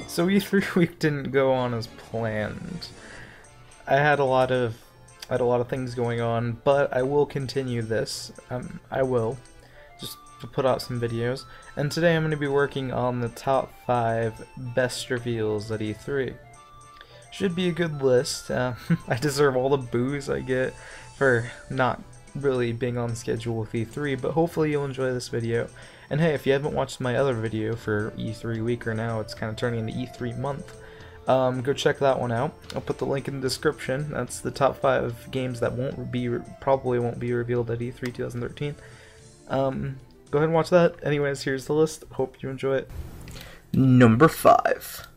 So E3 week didn't go on as planned. I had a lot of things going on, but I will continue this. I will just to put out some videos. And today I'm going to be working on the top 5 best reveals at E3. Should be a good list. I deserve all the boos I get for not really being on schedule with E3, but hopefully you'll enjoy this video. And hey, if you haven't watched my other video for E3 week, or now it's kind of turning into E3 month, go check that one out. I'll put the link in the description. That's the top 5 games that probably won't be revealed at E3 2013. Go ahead and watch that. Anyways, here's the list. Hope you enjoy it. Number 5.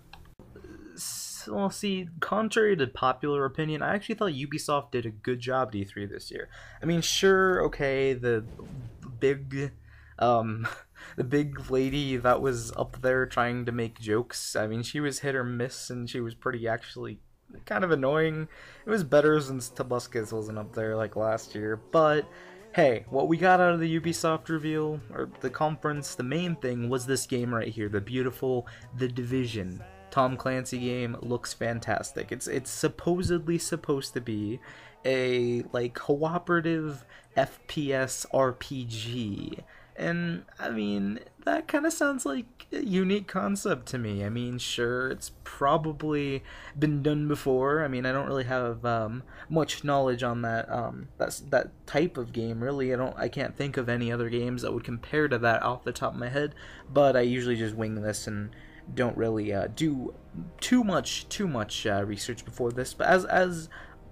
Well, see, contrary to popular opinion, I actually thought Ubisoft did a good job at E3 this year. I mean, sure, okay, the big lady that was up there trying to make jokes, I mean, she was hit or miss, and she was pretty actually kind of annoying. It was better since Tabuscus wasn't up there like last year, but hey, what we got out of the Ubisoft reveal, or the conference, the main thing was this game right here, the beautiful The Division. Tom Clancy game looks fantastic. It's supposedly supposed to be a like cooperative FPS RPG. And I mean, that kind of sounds like a unique concept to me. I mean, sure, it's probably been done before. I mean, I don't really have much knowledge on that that type of game, really. I can't think of any other games that would compare to that off the top of my head, but I usually just wing this and don't really do too much research before this. But as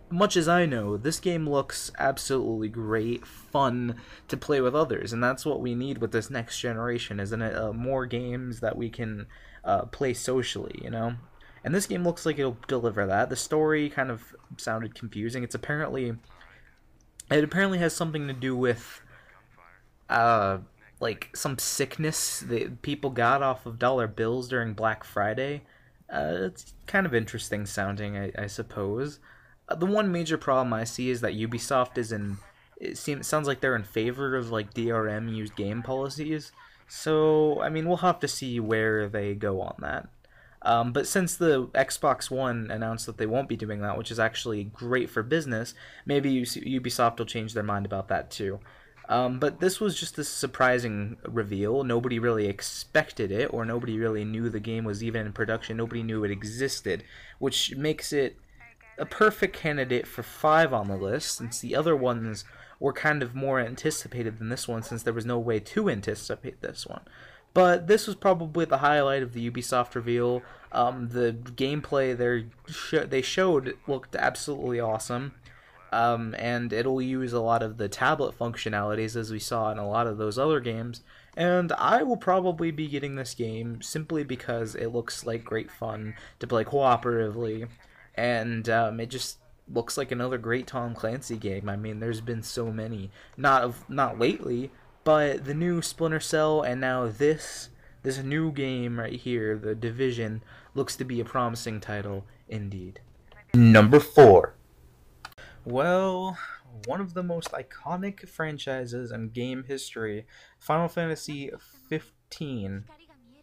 much as I know, this game looks absolutely great, fun to play with others, and that's what we need with this next generation, isn't it? More games that we can play socially, you know? And this game looks like it'll deliver that. The story kind of sounded confusing. It apparently has something to do with like some sickness that people got off of dollar bills during Black Friday. It's kind of interesting sounding, I suppose. The one major problem I see is that Ubisoft sounds like they're in favor of like DRM used game policies. So, I mean, we'll have to see where they go on that. But since the Xbox One announced that they won't be doing that, which is actually great for business, maybe Ubisoft will change their mind about that too. But this was just a surprising reveal. Nobody really expected it, or nobody really knew the game was even in production. Nobody knew it existed, which makes it a perfect candidate for 5 on the list, since the other ones were kind of more anticipated than this one, since there was no way to anticipate this one. But this was probably the highlight of the Ubisoft reveal. The gameplay they showed looked absolutely awesome. And it'll use a lot of the tablet functionalities as we saw in a lot of those other games, and I will probably be getting this game simply because it looks like great fun to play cooperatively, and it just looks like another great Tom Clancy game. I mean, there's been so many, not lately, but the new Splinter Cell, and now this new game right here, The Division, looks to be a promising title indeed. Number 4. Well, one of the most iconic franchises in game history, Final Fantasy XV,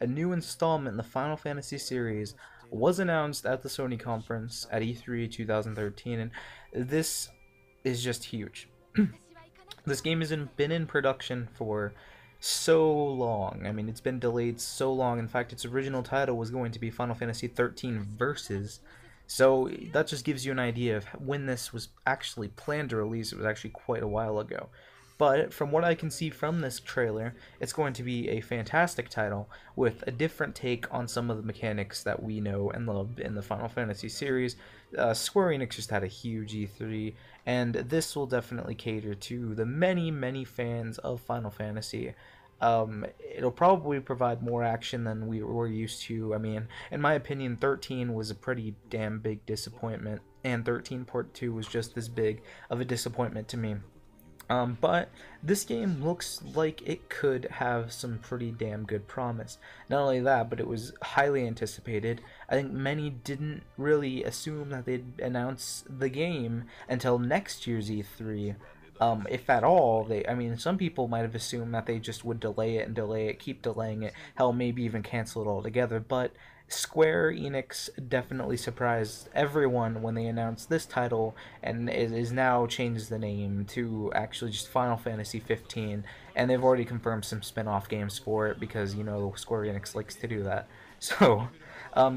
a new installment in the Final Fantasy series, was announced at the Sony conference at E3 2013, and this is just huge. This game has been in production for so long. I mean, it's been delayed so long. In fact, its original title was going to be Final Fantasy XIII Versus. So that just gives you an idea of when this was actually planned to release. It was actually quite a while ago. But from what I can see from this trailer, it's going to be a fantastic title with a different take on some of the mechanics that we know and love in the Final Fantasy series. Square Enix just had a huge E3, and this will definitely cater to the many fans of Final Fantasy. It'll probably provide more action than we were used to. I mean, in my opinion, 13 was a pretty damn big disappointment, and 13 Part 2 was just as big of a disappointment to me. But this game looks like it could have some pretty damn good promise. Not only that, but it was highly anticipated. I think many didn't really assume that they'd announce the game until next year's E3. If at all. I mean, some people might have assumed that they just would delay it and delay it, keep delaying it, hell, maybe even cancel it altogether. But Square Enix definitely surprised everyone when they announced this title, and it is now changed the name to actually just Final Fantasy 15, and they've already confirmed some spin-off games for it because, you know, Square Enix likes to do that. So,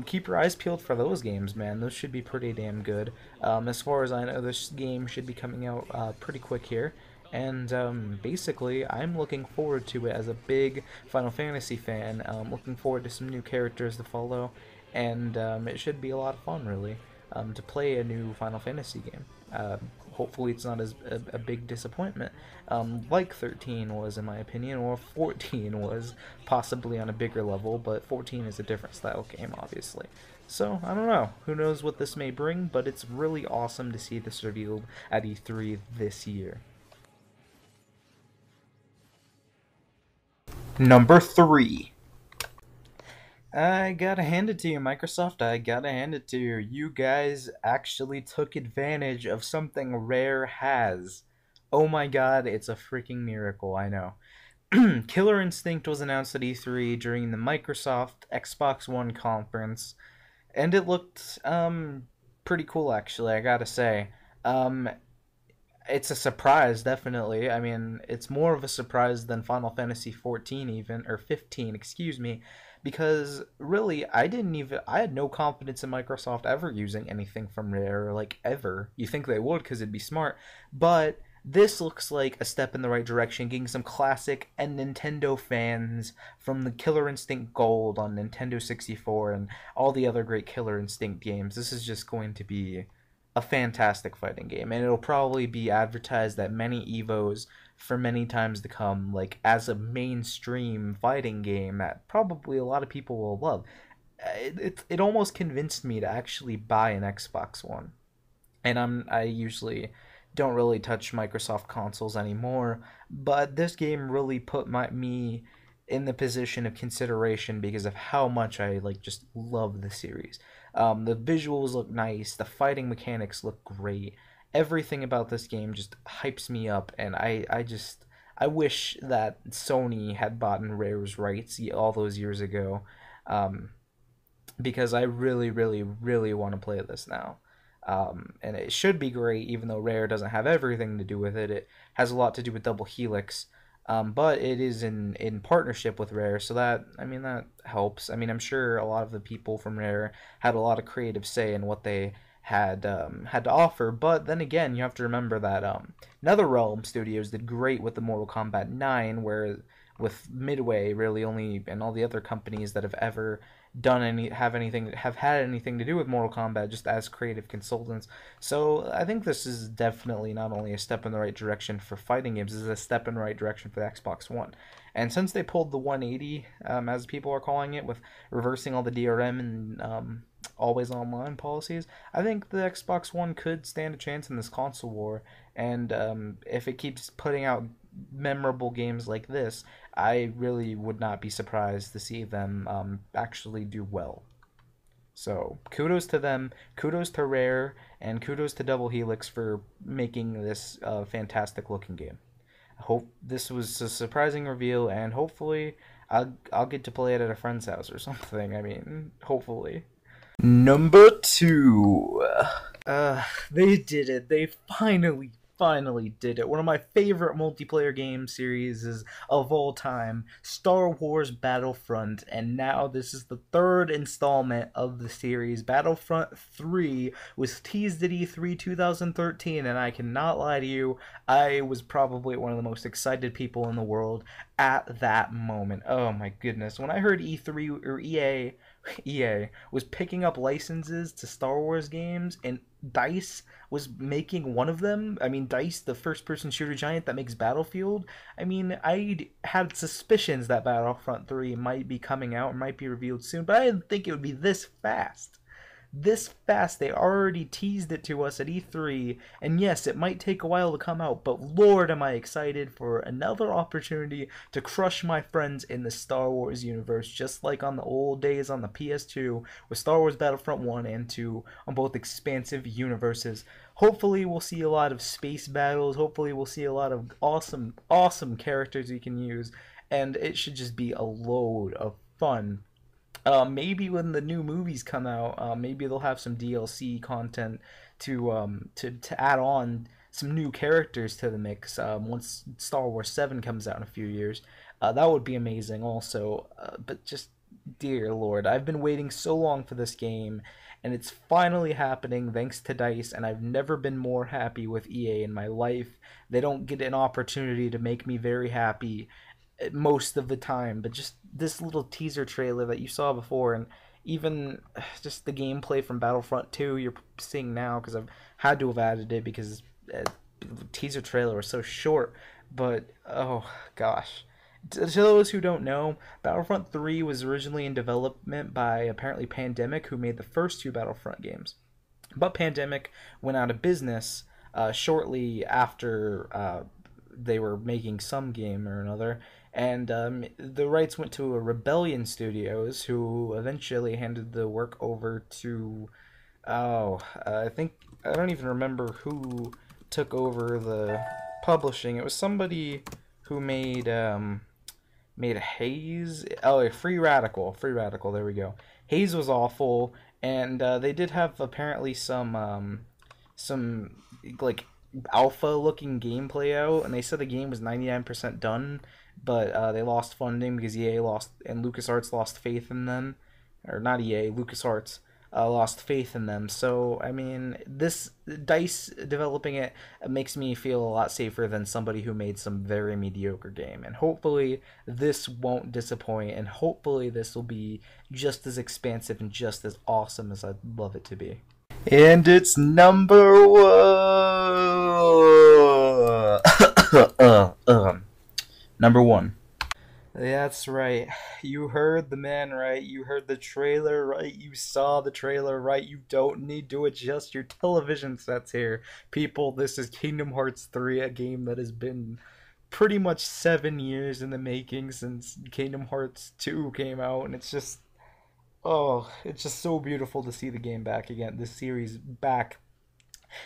keep your eyes peeled for those games, man. Those should be pretty damn good. As far as I know, this game should be coming out pretty quick here. And basically, I'm looking forward to it as a big Final Fantasy fan. Looking forward to some new characters to follow, and it should be a lot of fun, really, to play a new Final Fantasy game. Hopefully, it's not as a big disappointment, like 13 was, in my opinion, or 14 was, possibly on a bigger level. But 14 is a different style game, obviously. So, I don't know. Who knows what this may bring, but it's really awesome to see this revealed at E3 this year. Number 3. I gotta hand it to you, Microsoft. I gotta hand it to you. You guys actually took advantage of something Rare has. Oh my god, it's a freaking miracle, I know. Killer Instinct was announced at E3 during the Microsoft Xbox One conference, and it looked pretty cool, actually, I gotta say. Um, it's a surprise, definitely. I mean, it's more of a surprise than Final Fantasy 14 even, or 15, excuse me, because really, I had no confidence in Microsoft ever using anything from Rare, like ever. You think they would because it'd be smart, but this looks like a step in the right direction, getting some classic and Nintendo fans from the Killer Instinct Gold on Nintendo 64 and all the other great Killer Instinct games. This is just going to be a fantastic fighting game, and it'll probably be advertised at many Evos for many times to come, like as a mainstream fighting game that probably a lot of people will love. It almost convinced me to actually buy an Xbox One, and I usually don't really touch Microsoft consoles anymore, but this game really put me in the position of consideration because of how much I like just love the series. The visuals look nice, the fighting mechanics look great. Everything about this game just hypes me up, and I wish that Sony had bought Rare's rights all those years ago, um, because I really, really, really want to play this now. And it should be great, even though Rare doesn't have everything to do with it. It has a lot to do with Double Helix, but it is in partnership with Rare, so that, I mean, that helps. I mean, I'm sure a lot of the people from Rare had a lot of creative say in what they had to offer. But then again, you have to remember that NetherRealm Studios did great with the Mortal Kombat 9, where with Midway really only, and all the other companies that have ever have had anything to do with Mortal Kombat just as creative consultants. So I think this is definitely not only a step in the right direction for fighting games, this is a step in the right direction for the Xbox One. And since they pulled the 180, as people are calling it, with reversing all the DRM and always online policies, I think the Xbox One could stand a chance in this console war. And if it keeps putting out memorable games like this, I really would not be surprised to see them actually do well. So kudos to them, kudos to Rare, and kudos to Double Helix for making this fantastic looking game. I hope this was a surprising reveal, and hopefully I'll get to play it at a friend's house or something. I mean, hopefully. Number 2. They did it. They finally did it. One of my favorite multiplayer game series of all time, Star Wars Battlefront, and now this is the third installment of the series. Battlefront 3 was teased at E3 2013, and I cannot lie to you, I was probably one of the most excited people in the world at that moment. Oh my goodness. When I heard E3 or EA was picking up licenses to Star Wars games, and DICE was making one of them. I mean, DICE, the first-person shooter giant that makes Battlefield. I mean, I had suspicions that Battlefront 3 might be coming out or might be revealed soon, but I didn't think it would be this fast. This fast. They already teased it to us at E3, and yes, it might take a while to come out, but Lord, am I excited for another opportunity to crush my friends in the Star Wars universe, just like on the old days on the PS2 with Star Wars Battlefront 1 and 2 on both expansive universes. hopefully we'll see a lot of space battles. Hopefully we'll see a lot of awesome characters we can use, and it should just be a load of fun. Maybe when the new movies come out, maybe they'll have some DLC content to add on some new characters to the mix. Once Star Wars 7 comes out in a few years, that would be amazing. Also, but just dear Lord, I've been waiting so long for this game, and it's finally happening thanks to DICE. And I've never been more happy with EA in my life. They don't get an opportunity to make me very happy most of the time, but just this little teaser trailer that you saw before, and even just the gameplay from Battlefront 2 you're seeing now, because I've had to have added it because the teaser trailer was so short. But oh gosh, to those who don't know, Battlefront 3 was originally in development by apparently Pandemic, who made the first two Battlefront games. But Pandemic went out of business shortly after they were making some game or another, and the rights went to a Rebellion Studios, who eventually handed the work over to I think I don't even remember who took over the publishing. It was somebody who made a Haze. Oh, Free Radical. Free Radical. There we go. Haze was awful, and they did have apparently some like alpha looking gameplay out, and they said the game was 99% done, but they lost funding because EA lost and LucasArts lost faith in them, or not EA, LucasArts lost faith in them. So I mean, this DICE developing it makes me feel a lot safer than somebody who made some very mediocre game. And hopefully this won't disappoint, and hopefully this will be just as expansive and just as awesome as I'd love it to be. And it's number one. Number one. That's right. You heard the man right. You heard the trailer right. You saw the trailer right. You don't need to adjust your television sets here. People, this is Kingdom Hearts 3, a game that has been pretty much 7 years in the making since Kingdom Hearts 2 came out, and it's just, oh, it's just so beautiful to see the game back again. This series back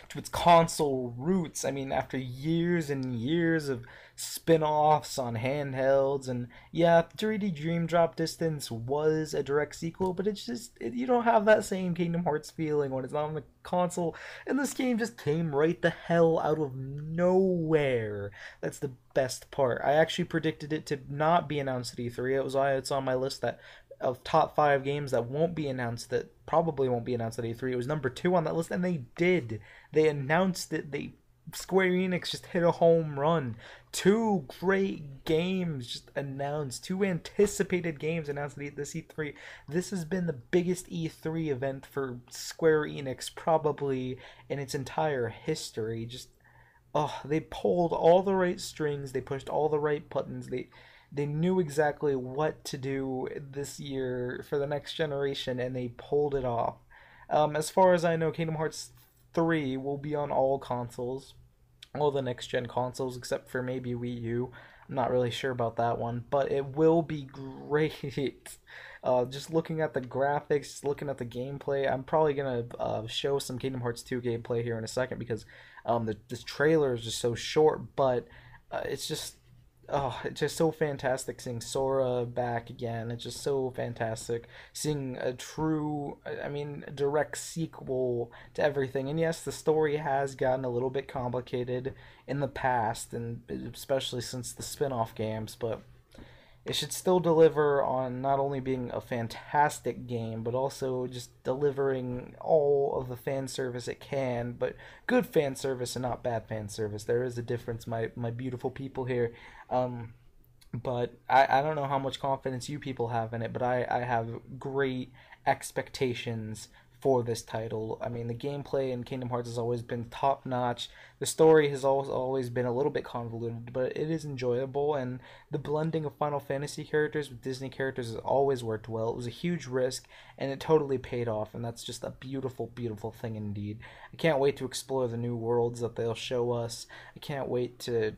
to its console roots. I mean, after years and years of spin-offs on handhelds, and yeah, 3D Dream Drop Distance was a direct sequel, but it's just you don't have that same Kingdom Hearts feeling when it's not on the console. And this game just came right the hell out of nowhere. That's the best part. I actually predicted it to not be announced at E3. It was why it's on my list that of top 5 games that won't be announced, that probably won't be announced at E3. It was number 2 on that list, and they did. They announced it. Square Enix just hit a home run. 2 great games just announced. 2 anticipated games announced at this E3. This has been the biggest E3 event for Square Enix probably in its entire history. Just, oh, they pulled all the right strings. They pushed all the right buttons. They knew exactly what to do this year for the next generation, and they pulled it off. As far as I know, Kingdom Hearts 3 will be on all consoles, all the next-gen consoles, except for maybe Wii U. I'm not really sure about that one, but it will be great. Just looking at the graphics, just looking at the gameplay, I'm probably going to show some Kingdom Hearts 2 gameplay here in a second, because this trailer is just so short, but it's just... Oh, it's just so fantastic seeing Sora back again. It's just so fantastic seeing a true, I mean, direct sequel to everything. And yes, the story has gotten a little bit complicated in the past, and especially since the spin-off games, but it should still deliver on not only being a fantastic game, but also just delivering all of the fan service it can, but good fan service and not bad fan service. There is a difference, my beautiful people here. But I don't know how much confidence you people have in it, but I have great expectations for this title. I mean, the gameplay in Kingdom Hearts has always been top notch. The story has always been a little bit convoluted, but it is enjoyable, and the blending of Final Fantasy characters with Disney characters has always worked well. It was a huge risk, and it totally paid off, and that's just a beautiful, beautiful thing indeed. I can't wait to explore the new worlds that they'll show us. I can't wait to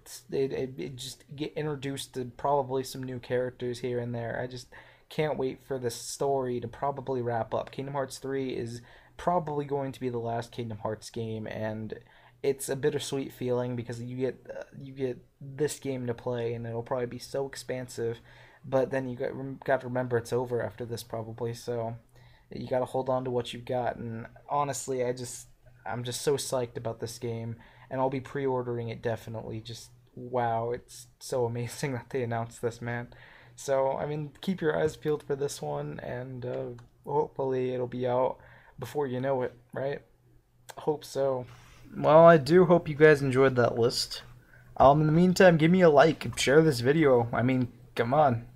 just get introduced to probably some new characters here and there. I just can't wait for the story to probably wrap up. Kingdom Hearts 3 is probably going to be the last Kingdom Hearts game, and it's a bittersweet feeling because you get this game to play, and it'll probably be so expansive. But then got to remember it's over after this probably, so you got to hold on to what you've got. And honestly, I'm just so psyched about this game, and I'll be pre-ordering it definitely. Just wow, it's so amazing that they announced this, man. So I mean, keep your eyes peeled for this one, and hopefully it'll be out before you know it, right? Hope so. Well, I do hope you guys enjoyed that list. In the meantime, give me a like and share this video. I mean, come on.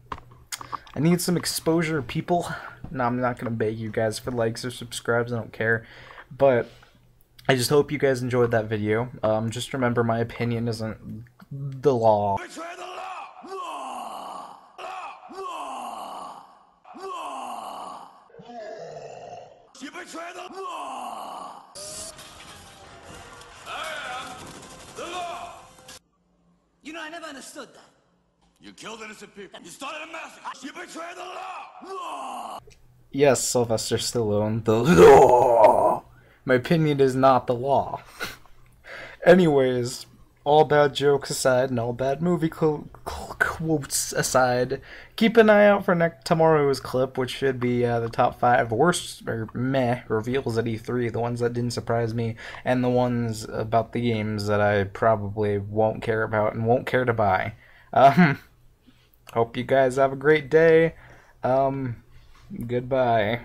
I need some exposure, people. No, I'm not gonna beg you guys for likes or subscribes. I don't care. But I just hope you guys enjoyed that video. Just remember, my opinion isn't the law. Betray the law! Law! Law! Law! You betray the law! I am the law! You know, I never understood that. You killed innocent people. You started a massacre. You betrayed the law! Law! Yes, Sylvester Stallone, the law! My opinion is not the law. Anyways, all bad jokes aside and all bad movie quotes aside, keep an eye out for tomorrow's clip, which should be the top 5 worst or meh reveals at E3, the ones that didn't surprise me, and the ones about the games that I probably won't care about and won't care to buy. Hope you guys have a great day. Goodbye.